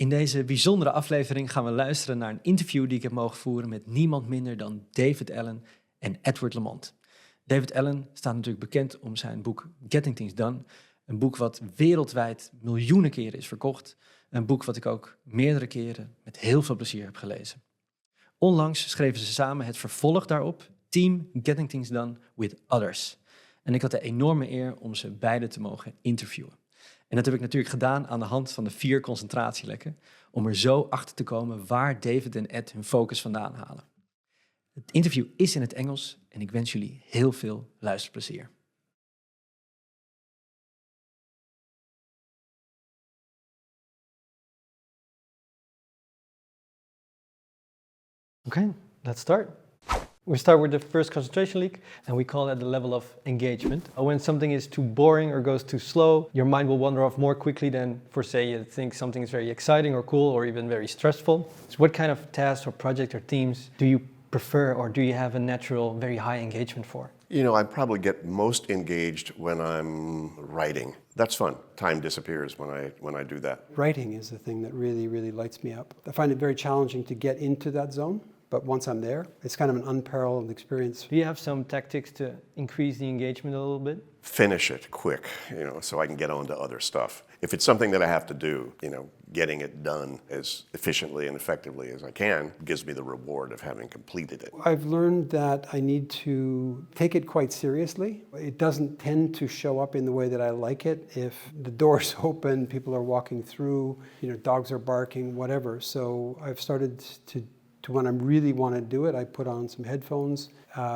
In deze bijzondere aflevering gaan we luisteren naar een interview die ik heb mogen voeren met niemand minder dan David Allen en Edward Lamont. David Allen staat natuurlijk bekend om zijn boek Getting Things Done. Een boek wat wereldwijd miljoenen keren is verkocht. Een boek wat ik ook meerdere keren met heel veel plezier heb gelezen. Onlangs schreven ze samen het vervolg daarop, Team Getting Things Done with Others. En ik had de enorme eer om ze beiden te mogen interviewen. En dat heb ik natuurlijk gedaan aan de hand van de 4 concentratielekken, om er zo achter te komen waar David en Ed hun focus vandaan halen. Het interview is in het Engels en ik wens jullie heel veel luisterplezier. Okay, let's start. We start with the first concentration leak, and we call that the level of engagement. When something is too boring or goes too slow, your mind will wander off more quickly than, for say, you think something is very exciting or cool or even very stressful. So what kind of tasks or project or themes do you prefer, or do you have a natural, very high engagement for? You know, I probably get most engaged when I'm writing. That's fun. Time disappears when I do that. Writing is the thing that really lights me up. I find it very challenging to get into that zone. But once I'm there, it's kind of an unparalleled experience. Do you have some tactics to increase the engagement a little bit? Finish it quick, so I can get on to other stuff. If it's something that I have to do, getting it done as efficiently and effectively as I can gives me the reward of having completed it. I've learned that I need to take it quite seriously. It doesn't tend to show up in the way that I like it. If the door's open, people are walking through, dogs are barking, whatever. So I've started to when I really want to do it, I put on some headphones.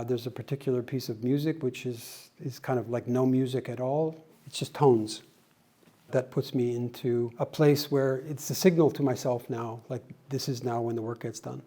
There's a particular piece of music which is kind of like no music at all. It's just tones. That puts me into a place where it's a signal to myself now, like this is now when the work gets done.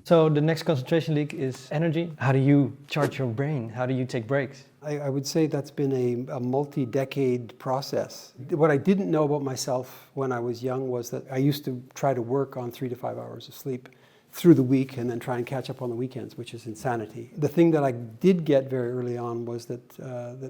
So the next concentration leak is energy. How do you charge your brain? How do you take breaks? I would say that's been a multi-decade process. What I didn't know about myself when I was young was that I used to try to work on 3 to 5 hours of sleep through the week and then try and catch up on the weekends, which is insanity. The thing that I did get very early on was that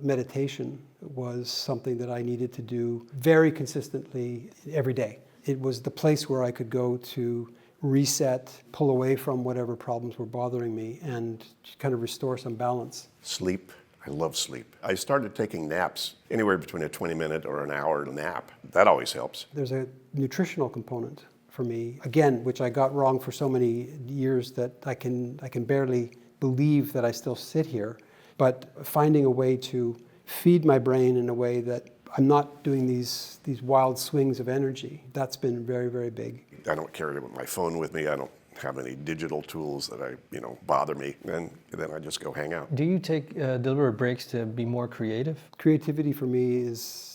meditation was something that I needed to do very consistently every day. It was the place where I could go to reset, pull away from whatever problems were bothering me and kind of restore some balance. Sleep. I love sleep. I started taking naps, anywhere between a 20-minute or an hour nap. That always helps. There's a nutritional component for me, again, which I got wrong for so many years that I can barely believe that I still sit here. But finding a way to feed my brain in a way that I'm not doing these wild swings of energy, that's been very big. I don't carry my phone with me. I don't have any digital tools that bother me, and then I just go hang out. Do you take deliberate breaks to be more creative? Creativity for me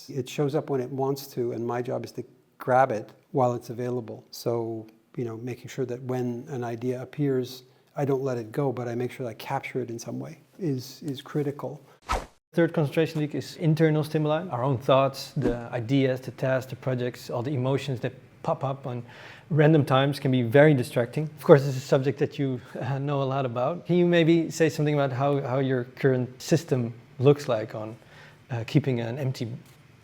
it shows up when it wants to, and my job is to grab it while it's available. So, making sure that when an idea appears, I don't let it go, but I make sure that I capture it in some way is critical. Third concentration leak is internal stimuli, our own thoughts, the ideas, the tasks, the projects, all the emotions that pop up on random times can be very distracting. Of course, this is a subject that you know a lot about. Can you maybe say something about how your current system looks like on keeping an empty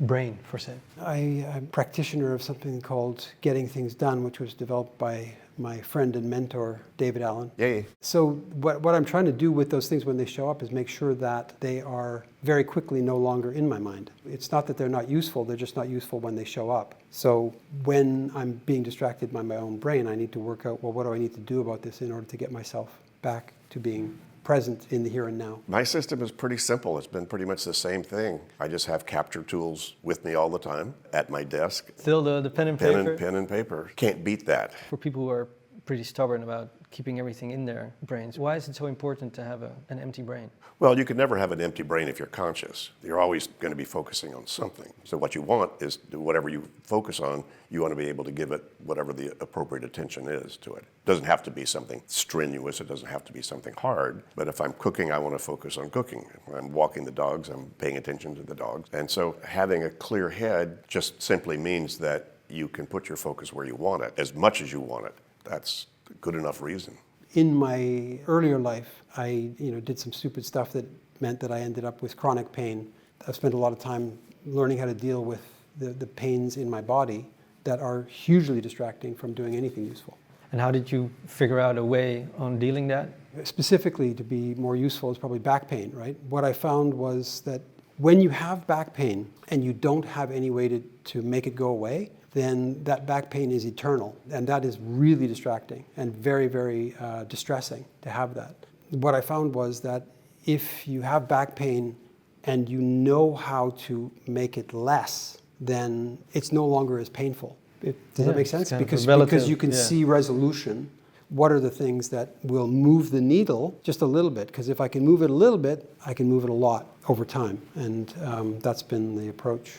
brain, for say? I'm a practitioner of something called Getting Things Done, which was developed by my friend and mentor, David Allen. Yay. So what I'm trying to do with those things when they show up is make sure that they are very quickly no longer in my mind. It's not that they're not useful, they're just not useful when they show up. So when I'm being distracted by my own brain, I need to work out, well, what do I need to do about this in order to get myself back to being present in the here and now? My system is pretty simple. It's been pretty much the same thing. I just have capture tools with me all the time at my desk. Still the pen and paper? Pen and paper. Can't beat that. For people who are pretty stubborn about keeping everything in their brains, why is it so important to have an empty brain? Well, you can never have an empty brain if you're conscious. You're always going to be focusing on something. So what you want is whatever you focus on, you want to be able to give it whatever the appropriate attention is to it. It doesn't have to be something strenuous. It doesn't have to be something hard. But if I'm cooking, I want to focus on cooking. If I'm walking the dogs, I'm paying attention to the dogs. And so having a clear head just simply means that you can put your focus where you want it, as much as you want it. That's a good enough reason. In my earlier life, I did some stupid stuff that meant that I ended up with chronic pain. I spent a lot of time learning how to deal with the pains in my body that are hugely distracting from doing anything useful. And how did you figure out a way on dealing that? Specifically, to be more useful is probably back pain, right? What I found was that when you have back pain and you don't have any way to make it go away, then that back pain is eternal. And that is really distracting and very, very distressing to have that. What I found was that if you have back pain and you know how to make it less, then it's no longer as painful. Does that make sense? Because you can see resolution. What are the things that will move the needle just a little bit? Because if I can move it a little bit, I can move it a lot over time. And that's been the approach.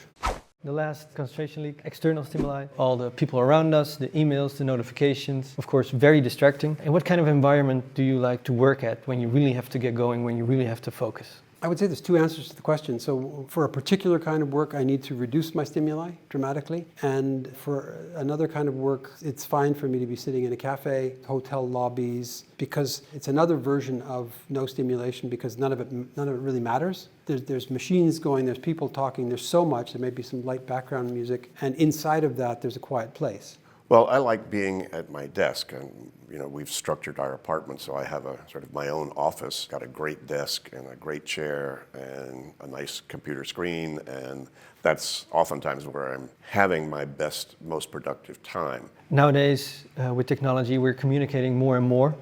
The last concentration leak, external stimuli, all the people around us, the emails, the notifications, of course, very distracting. And what kind of environment do you like to work at when you really have to get going, when you really have to focus? I would say there's two answers to the question. So for a particular kind of work, I need to reduce my stimuli dramatically. And for another kind of work, it's fine for me to be sitting in a cafe, hotel lobbies, because it's another version of no stimulation, because none of it really matters. There's machines going, there's people talking, there's so much, there may be some light background music, and inside of that, there's a quiet place. Well, I like being at my desk, and we've structured our apartment so I have a sort of my own office, got a great desk and a great chair and a nice computer screen, and that's oftentimes where I'm having my best, most productive time. Nowadays, with technology, we're communicating more and more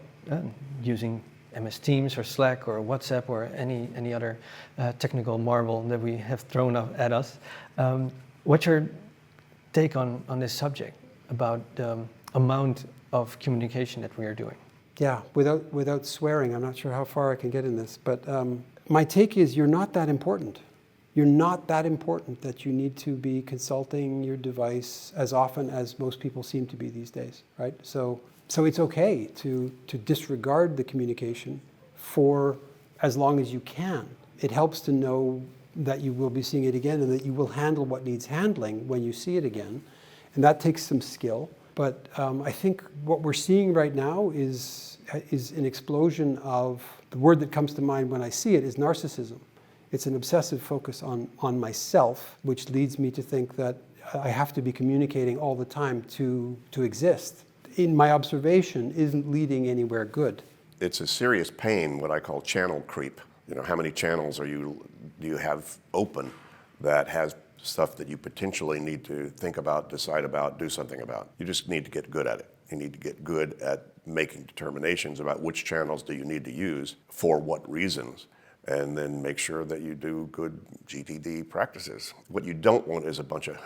using MS Teams or Slack or WhatsApp or any other technical marvel that we have thrown up at us. What's your take on this subject about the amount of communication that we are doing? Yeah, without swearing, I'm not sure how far I can get in this, but my take is you're not that important. You're not that important that you need to be consulting your device as often as most people seem to be these days, right? So it's okay to disregard the communication for as long as you can. It helps to know that you will be seeing it again and that you will handle what needs handling when you see it again. And that takes some skill. But I think what we're seeing right now is an explosion of, the word that comes to mind when I see it is narcissism. It's an obsessive focus on myself, which leads me to think that I have to be communicating all the time to exist. In my observation, isn't leading anywhere good. It's a serious pain, what I call channel creep. How many channels do you have open that has stuff that you potentially need to think about, decide about, do something about? You just need to get good at it. You need to get good at making determinations about which channels do you need to use, for what reasons, and then make sure that you do good GTD practices. What you don't want is a bunch of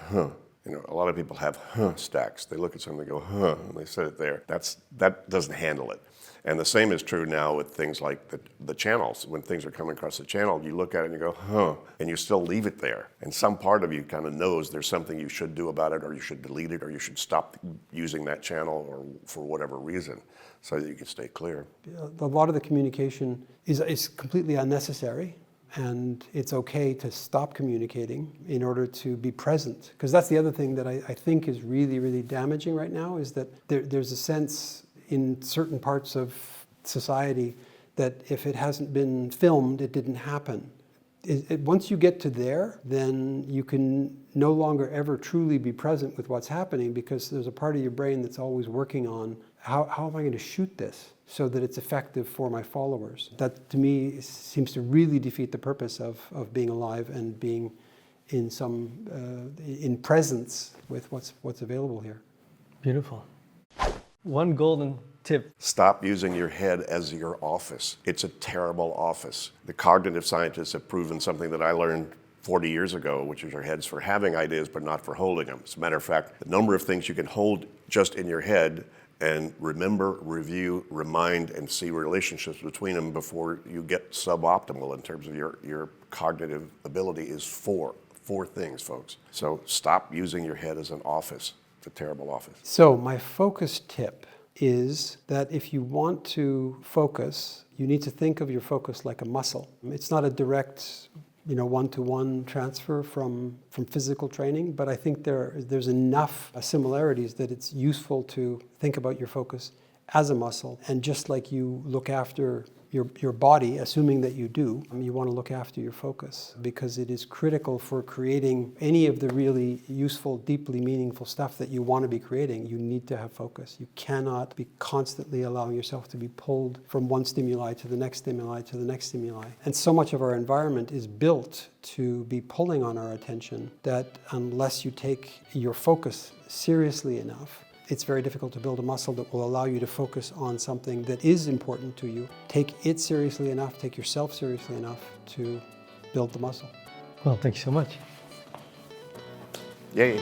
a lot of people have stacks. They look at something and go, and they set it there. That doesn't handle it. And the same is true now with things like the channels. When things are coming across the channel, you look at it and you go, and you still leave it there. And some part of you kind of knows there's something you should do about it, or you should delete it, or you should stop using that channel, or for whatever reason, so that you can stay clear. A lot of the communication is completely unnecessary. And it's okay to stop communicating in order to be present. Because that's the other thing that I think is really, really damaging right now, is that there's a sense in certain parts of society that if it hasn't been filmed, it didn't happen. Once you get to there, then you can no longer ever truly be present with what's happening, because there's a part of your brain that's always working on how am I going to shoot this so that it's effective for my followers. That to me seems to really defeat the purpose of being alive and being in presence with what's available here. Beautiful. One golden tip. Stop using your head as your office. It's a terrible office. The cognitive scientists have proven something that I learned 40 years ago, which is your head's for having ideas but not for holding them. As a matter of fact, the number of things you can hold just in your head and remember, review, remind, and see relationships between them before you get suboptimal in terms of your cognitive ability is four things, folks. So stop using your head as an office. It's a terrible office. So my focus tip is that if you want to focus, you need to think of your focus like a muscle. It's not a direct one-to-one transfer from physical training, but I think there's enough similarities that it's useful to think about your focus as a muscle. And just like you look after your body, assuming that you do, you want to look after your focus, because it is critical for creating any of the really useful, deeply meaningful stuff that you want to be creating. You need to have focus. You cannot be constantly allowing yourself to be pulled from one stimuli to the next stimuli to the next stimuli. And so much of our environment is built to be pulling on our attention that unless you take your focus seriously enough, it's very difficult to build a muscle that will allow you to focus on something that is important to you. Take it seriously enough, take yourself seriously enough to build the muscle. Well, thank you so much. Yay.